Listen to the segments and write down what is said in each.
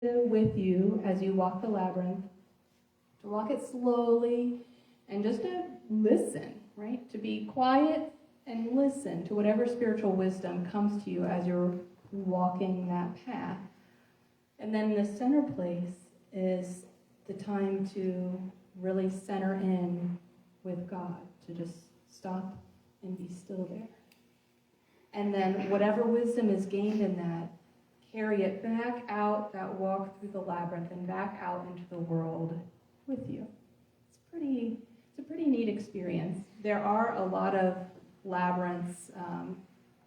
with you as you walk the labyrinth, to walk it slowly and just to listen, right? To be quiet and listen to whatever spiritual wisdom comes to you as you're walking that path. And then the center place is the time to really center in with God, to just stop and be still there. And then whatever wisdom is gained in that, carry it back out that walk through the labyrinth and back out into the world with you. It's a pretty neat experience. There are a lot of labyrinths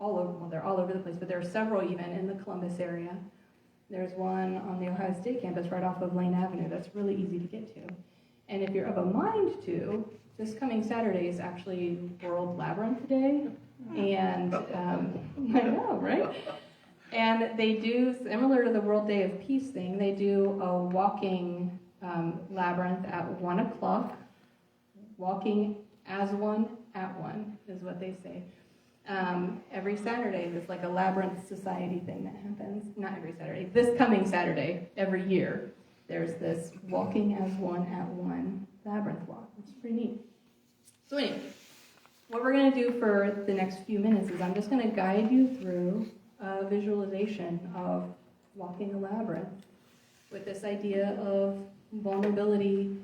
all over, well, they're all over the place, but there are several even in the Columbus area. There's one on the Ohio State campus right off of Lane Avenue that's really easy to get to. And if you're of a mind to, this coming Saturday is actually World Labyrinth Day. And I know, right? And they do, similar to the World Day of Peace thing, they do a walking labyrinth at 1 o'clock. Walking as one, at one, is what they say. Every Saturday, there's like a Labyrinth Society thing that happens. Not every Saturday, this coming Saturday, every year, there's this walking as one at one labyrinth walk. It's pretty neat. So anyway, what we're going to do for the next few minutes is I'm just going to guide you through a visualization of walking a labyrinth with this idea of vulnerability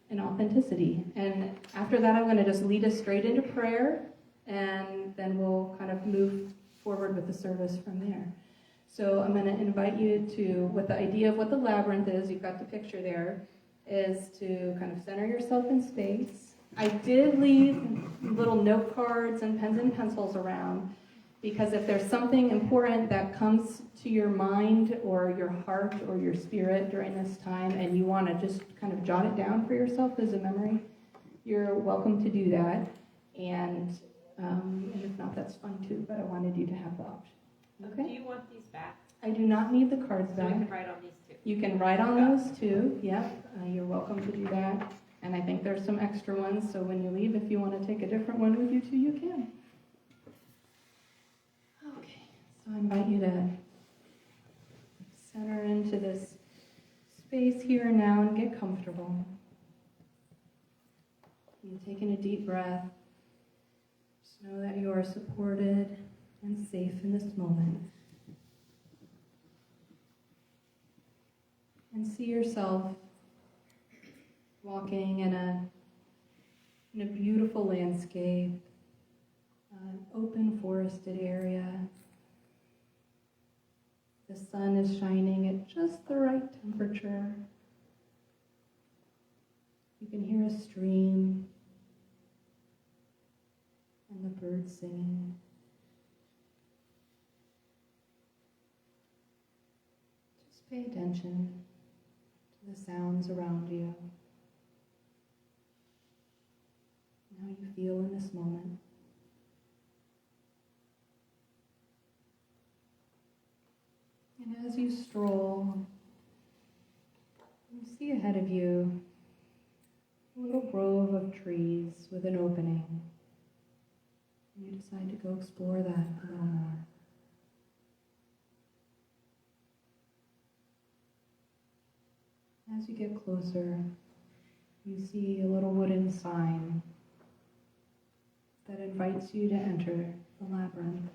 and authenticity. And after that, I'm going to just lead us straight into prayer, and then we'll kind of move forward with the service from there. So I'm going to invite you to, with the idea of what the labyrinth is, you've got the picture there, is to kind of center yourself in space. I did leave little note cards and pens and pencils around, because if there's something important that comes to your mind or your heart or your spirit during this time and you want to just kind of jot it down for yourself as a memory, you're welcome to do that. And if not, that's fine too, but I wanted you to have the option. Okay? Do you want these back? I do not need the cards So we back. can write on these too. You can write on those too, yep. You're welcome to do that. And I think there's some extra ones, so when you leave, if you want to take a different one with you too, you can. Okay, so I invite you to center into this space here and now and get comfortable. You taking a deep breath. Just know that you are supported and safe in this moment. And see yourself walking in a beautiful landscape, an open forested area. The sun is shining at just the right temperature. You can hear a stream and the birds singing. Just pay attention to the sounds around you. How you feel in this moment. And as you stroll, you see ahead of you a little grove of trees with an opening. And you decide to go explore that a little more. As you get closer, you see a little wooden sign that invites you to enter the labyrinth.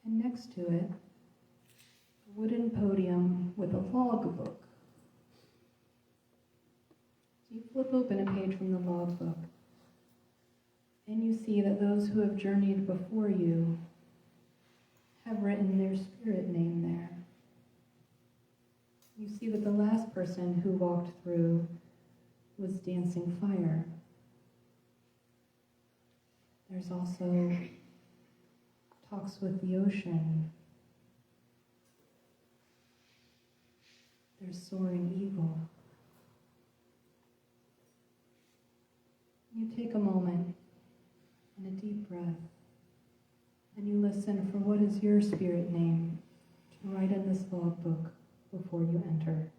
And next to it, a wooden podium with a logbook. So you flip open a page from the logbook, and you see that those who have journeyed before you have written their spirit name there. You see that the last person who walked through was Dancing Fire. There's also Talks with the Ocean. There's Soaring Eagle. You take a moment and a deep breath, and you listen for what is your spirit name to write in this logbook before you enter.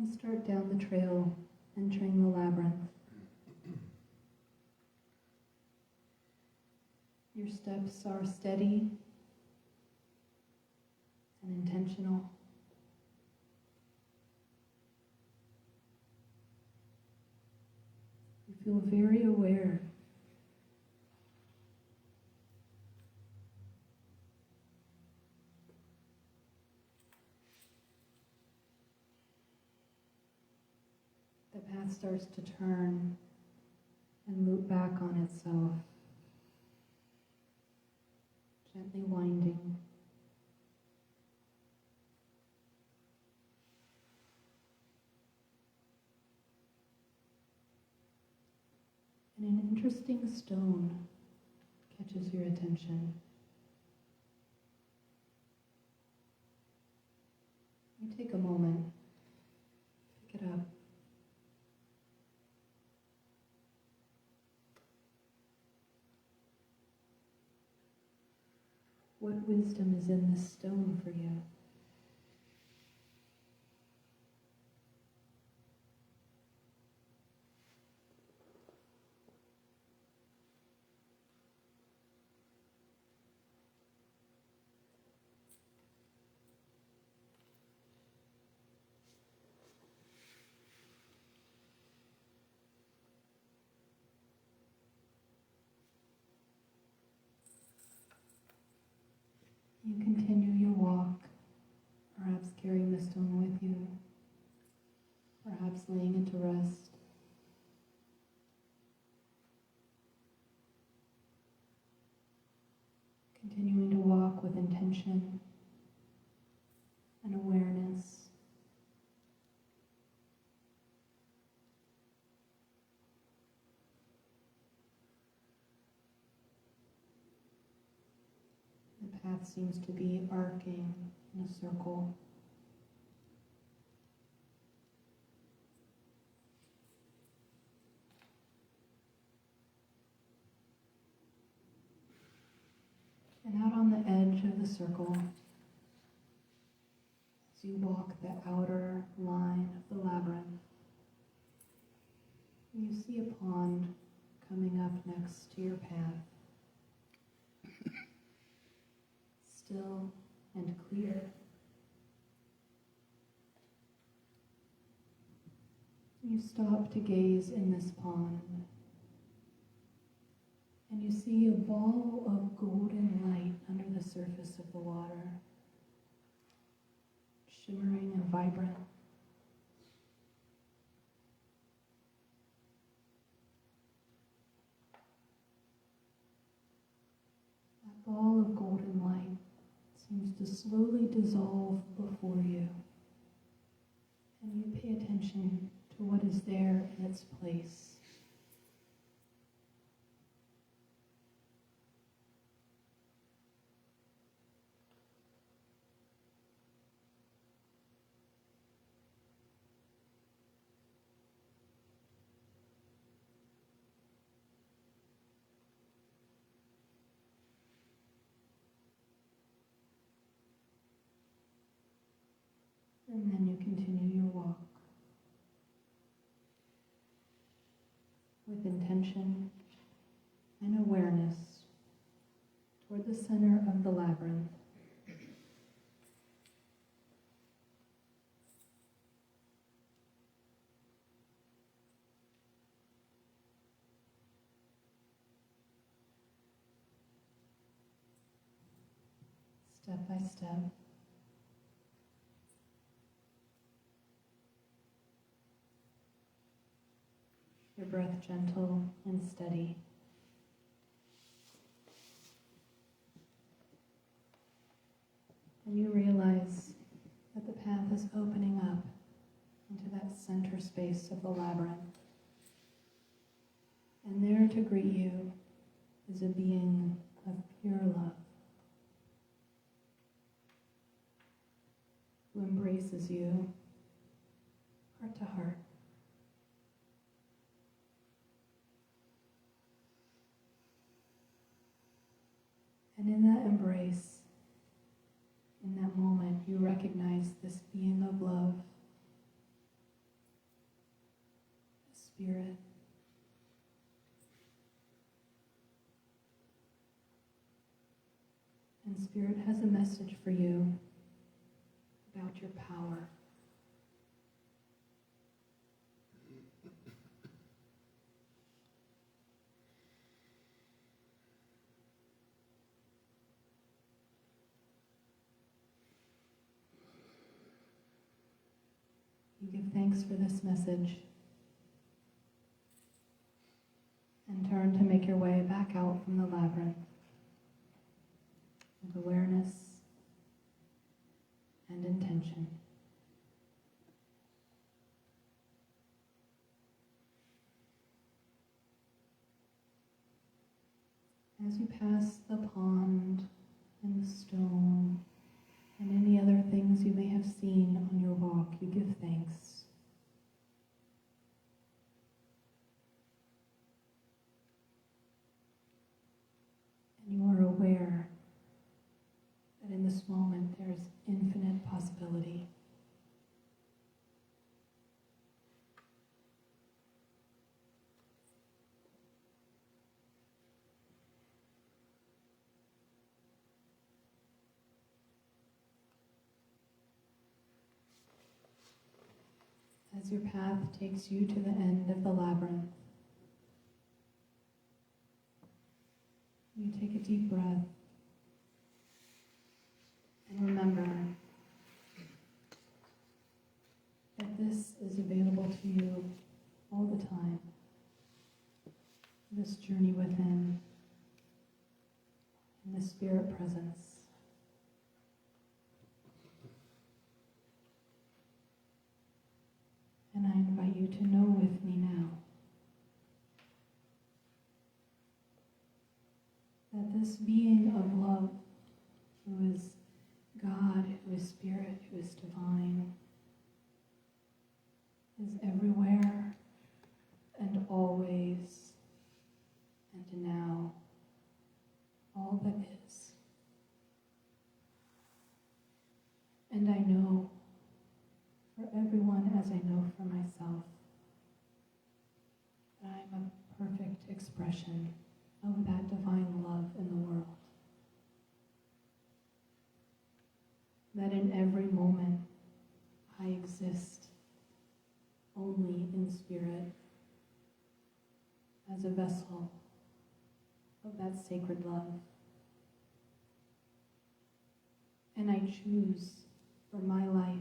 And start down the trail, entering the labyrinth. Your steps are steady and intentional. You feel very aware. The path starts to turn and loop back on itself, gently winding. And an interesting stone catches your attention. You take a moment, pick it up. What wisdom is in this stone for you? You continue your walk, perhaps carrying the stone with you, perhaps laying it to rest. Continuing to walk with intention and awareness. The path seems to be arcing in a circle. And out on the edge of the circle, as you walk the outer line of the labyrinth, you see a pond coming up next to your path. Still and clear. You stop to gaze in this pond, and you see a ball of golden light under the surface of the water, shimmering and vibrant. That ball of golden light seems to slowly dissolve before you, and you pay attention to what is there in its place. And then you continue your walk with intention and awareness toward the center of the labyrinth. Step by step. Your breath gentle and steady. And you realize that the path is opening up into that center space of the labyrinth. And there to greet you is a being of pure love, who embraces you heart to heart. And in that embrace, in that moment, you recognize this being of love Spirit. And Spirit has a message for you about your power. You give thanks for this message and turn to make your way back out from the labyrinth with awareness and intention. As you pass the pond and the stone and any other things you may have seen on your walk, you give thanks. And you are aware that in this moment there is infinite possibility. As your path takes you to the end of the labyrinth, you take a deep breath and remember that this is available to you all the time. This journey within, in the Spirit presence. And I invite you to know with me now that this being of love, who is God, who is Spirit, who is divine, is everywhere and always and now all that is. And I know for everyone, as I know for myself, that I am a perfect expression of that divine love in the world. That in every moment I exist only in spirit as a vessel of that sacred love. And I choose for my life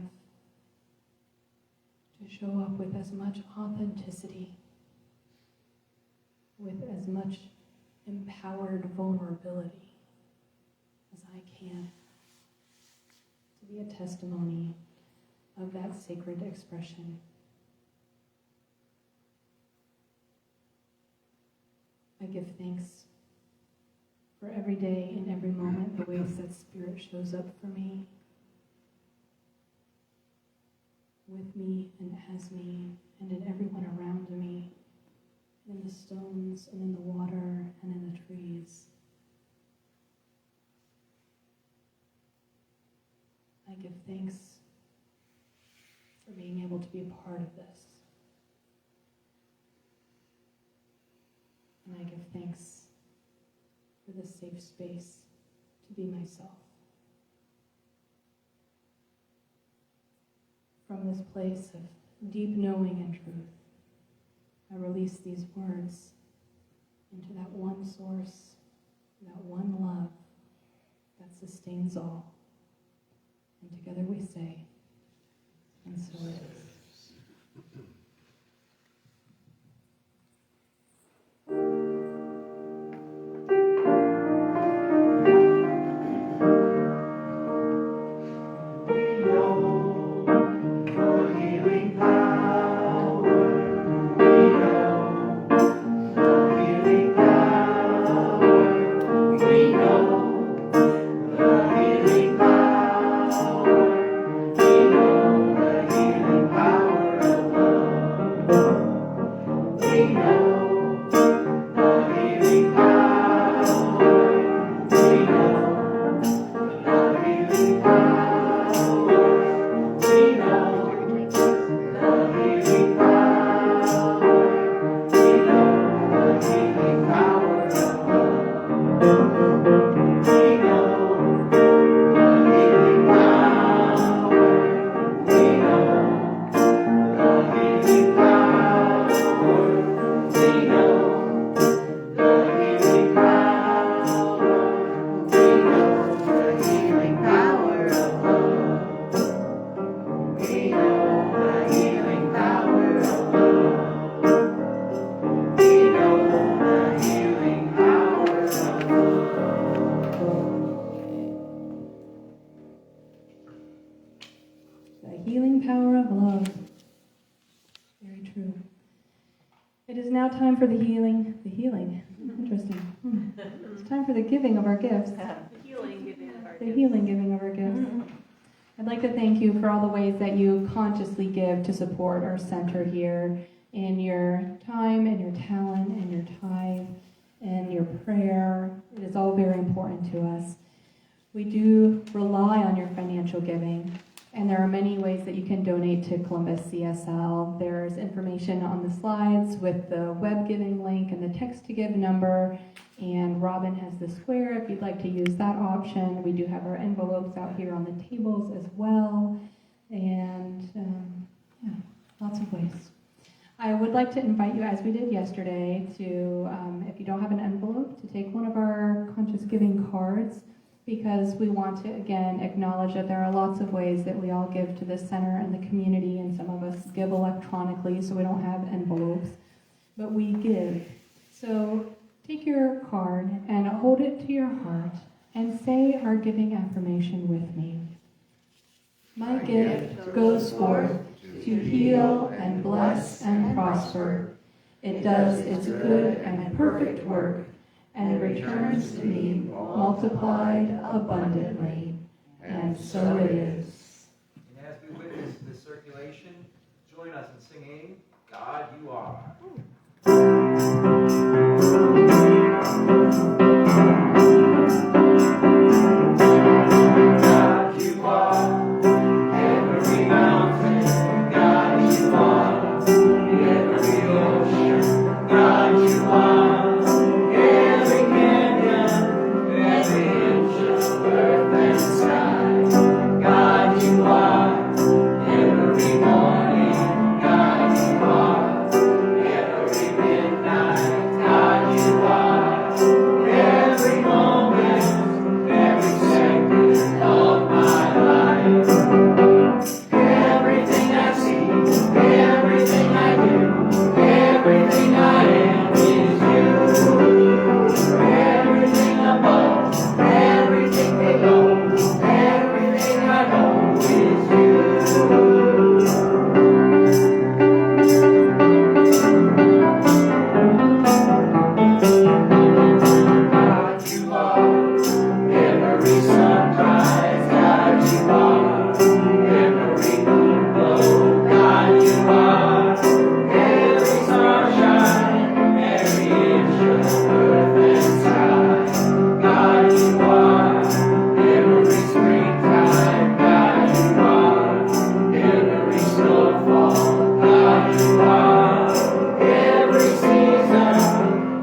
to show up with as much authenticity, with as much empowered vulnerability as I can, to be a testimony of that sacred expression. I give thanks for every day and every moment, the ways that Spirit shows up for me, with me and as me, and in everyone around me, in the stones and in the water and in the trees. I give thanks for being able to be a part of this. And I give thanks for this safe space to be myself. From this place of deep knowing and truth, I release these words into that one source, that one love that sustains all. And together we say, and so it is. now time for the healing. The healing. Interesting. It's time for the giving of our gifts. The healing giving of our The gifts. healing giving of our gifts. I'd like to thank you for all the ways that you consciously give to support our center here in your time and your talent and your tithe and your prayer. It is all very important to us. We do rely on your financial giving, and there are many ways that you can donate to Columbus CSL. There's information on the slides with the web giving link and the text to give number, and Robin has the square if you'd like to use that option. We do have our envelopes out here on the tables as well, and lots of ways. I would like to invite you, as we did yesterday, to, if you don't have an envelope, to take one of our conscious giving cards, because we want to, again, acknowledge that there are lots of ways that we all give to the center and the community, and some of us give electronically, so we don't have envelopes, but we give. So take your card and hold it to your heart and say our giving affirmation with me. My gift goes forth to heal and bless and prosper. It does its good and perfect work and returns to me multiplied abundantly. And so it is. And as we witness this circulation, join us in singing, God You Are. God You Are. Every mountain, God You are. Every ocean, God You are. Every canyon, every inch of earth and sky, God You are. Every morning, God You are. Every midnight, God You are. Every moment, every second of my life. Everything I see, everything I do, everything I am is You. Everything above, everything below, everything I know is You. God You are. Every sunrise, God You are. Every moonglow, God You are. Every starshine, every inch of earth and sky, God You are. Every springtime, God You are. Every snowfall, God You are. Every season,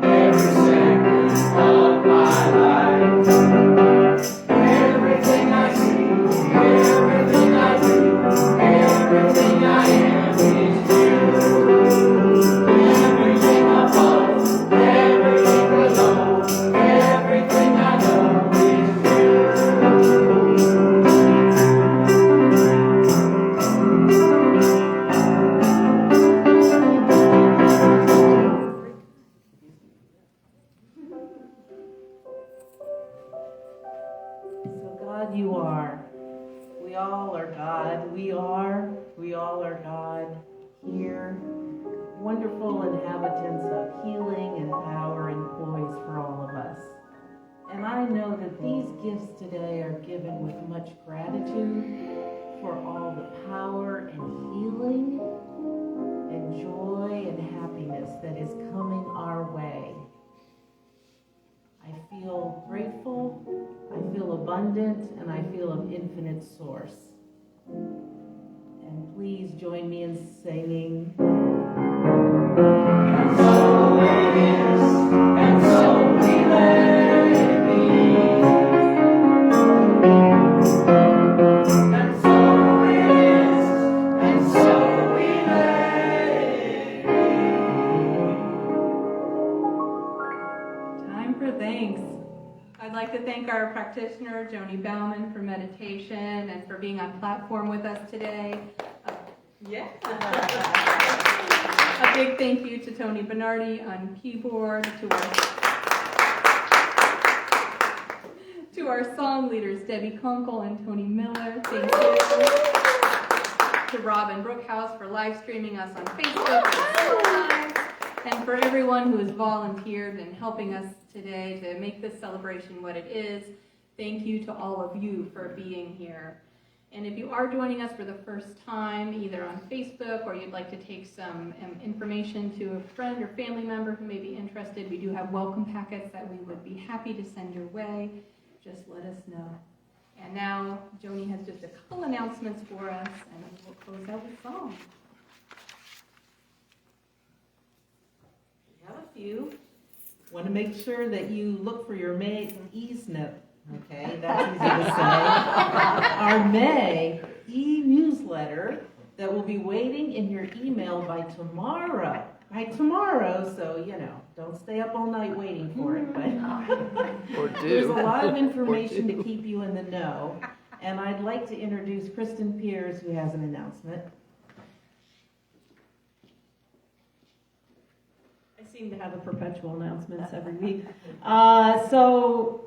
every second of my life. Everything I see, everything I do, everything I am is You. Everything above, everything below, everything I know is You. So God You are. We all are God. We all are God here. Wonderful inhabitants of healing and power and poise for all of us. And I know that these gifts today are given with much gratitude for all the power and healing and joy and happiness that is coming our way. I feel grateful, I feel abundant, and I feel of infinite source. And please join me in singing. And so it is, and so we let it be. And so it is, and so we let it be. Time for thanks. I'd like to thank our practitioner, Joni Bauman, for meditation and for being on platform with us today. Yeah. A big thank you to Tony Bernardi on keyboard, to our song leaders, Debbie Kunkel and Tony Miller. Thank you. To Robin Brookhouse for live streaming us on Facebook and Live. And for everyone who has volunteered and helping us today to make this celebration what it is, thank you to all of you for being here. And if you are joining us for the first time, either on Facebook or you'd like to take some information to a friend or family member who may be interested, we do have welcome packets that we would be happy to send your way. Just let us know. And now, Joni has just a couple announcements for us, and we'll close out with song. We have a few. Want to make sure that you look for your May e-snip. Okay, that's easy to say. Our May e-newsletter that will be waiting in your email by tomorrow. So, don't stay up all night waiting for it. But there's a lot of information to keep you in the know. And I'd like to introduce Kristen Pierce, who has an announcement. I seem to have the perpetual announcements every week. So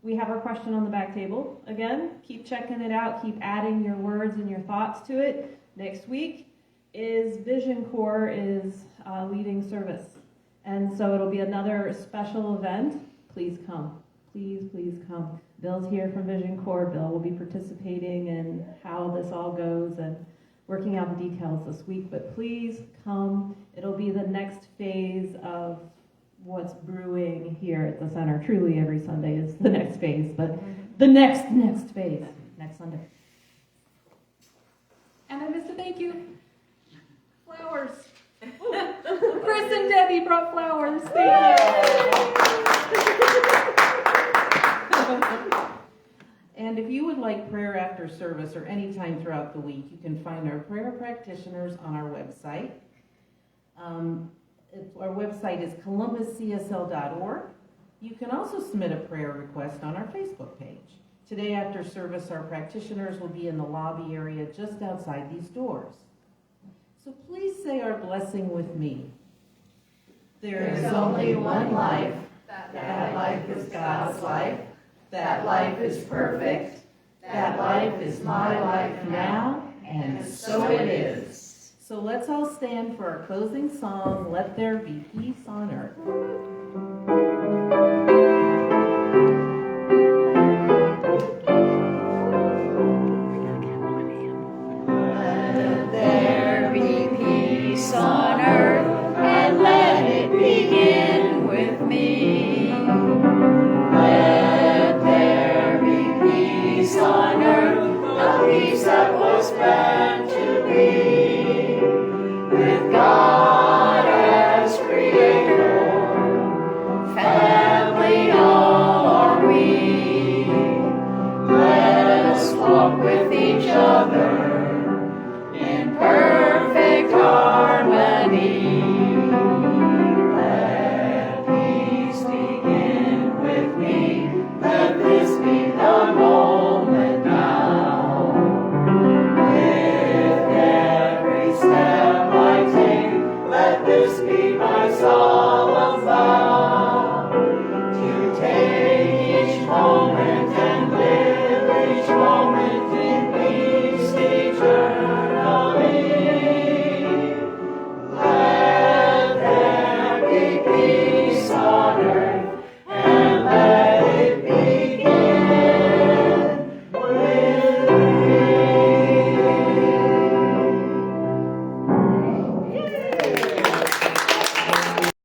we have our question on the back table. Again, keep checking it out. Keep adding your words and your thoughts to it. Next week is Vision Corps is leading service. And so it'll be another special event. Please come. Please come. Bill's here from Vision Corps. Bill will be participating in how this all goes and working out the details this week. But please come. It'll be the next phase of what's brewing here at the center. Truly, every Sunday is the next phase, but the next phase, next Sunday. And I missed a thank you. Flowers. Chris and Debbie brought flowers. And if you would like prayer after service or any time throughout the week, you can find our prayer practitioners on our website. Our website is columbuscsl.org. You can also submit a prayer request on our Facebook page. Today after service, our practitioners will be in the lobby area just outside these doors. So please say our blessing with me. There's only one life. That life is God's life. That life is perfect. That life is my life now, and so it is. So let's all stand for our closing song, Let There Be Peace on Earth. Let there be peace on earth, and let it begin with me. Let there be peace on earth, a peace that was meant to be. With God as creator, family all are we. Let us walk with each other in perfect harmony. Let peace begin with me. Let this be the moment now. With every step I take, let this be my solemn vow. To take each moment and live each moment in peace eternally. Let there be peace on earth,